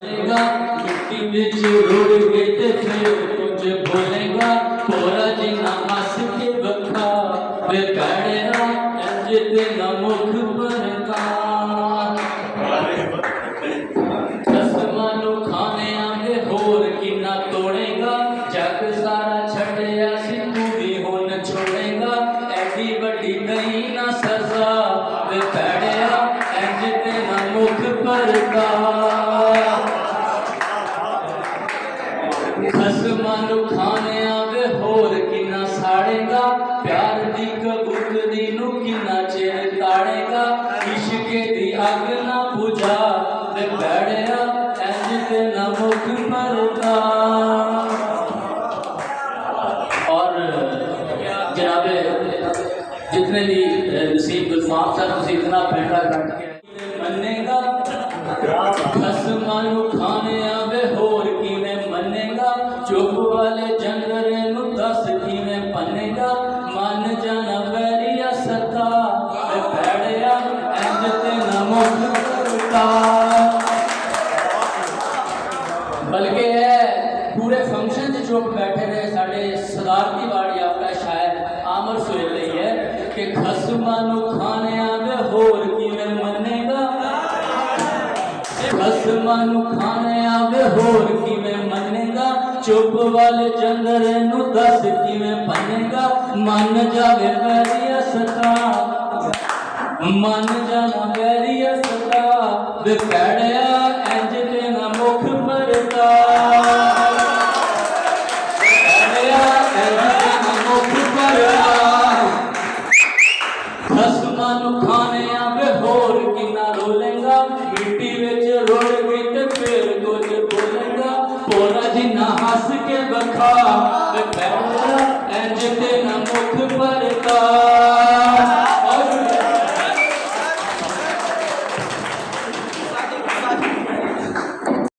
मिट्टी विच रुड़ के ते फिर कुछ बोलेगा थोड़ा जिना हस के बखा वे पैड़ेरा इंज ते ना मुख पर का कसमां नूं खाने आंदे होर किन्ना तोड़ेगा जग सारा छड्डिया सी तू भी हुण छोड़ेगा ऐडी वड्डी नहीं ना सजा वे पैड़ेरा इंज ते ना मुख पर का खसमां नूं खाने आवे होर किन्ना साड़ेगा प्यार दी कबूतरी नूं किन्ना चेर ताड़ेगा इश्के दी अग ना बुझा वे बैड़िया इंज ते ना मुख मरदा। और जनाबे जितने भी नसीब गुलफाम साहब तुसीं इतना पैंडा कट के मन्नेगा खसमां नूं खाने आवे होर किवें मन्नेगा चुप वाले जंगरे नूं दस किवें पन्नेगा मन जाना वैरिया सता पैड़िया इंज ते ना मुख करदा। बल्कि पूरे फंक्शन च चुप बैठे रहे साढ़े सदारती वाड़ी आपका शायर आमर सोच रही है कि खसमां नूं खाने आवे होर किवें मन्नेगा खसमां नूं खाने आवे होर किवें मन्नेगा चुप वाले जंगरे नूं दस किवें पन्नेगा मन जावे वैरिया सता मन जाना वैरिया सता वे पैड़िया इंज ते ना मुख मरदा पैड़िया इंज ते ना मुख मरदा। खसमां नूं खाने आवे होर किन्ना रोलेगा मिट्टी विच रुड़ के ते फिर कुछ बोलेगा पोरा जिन्ना हस के बखा वे पैड़िया इंज ते ना मुख भरदा।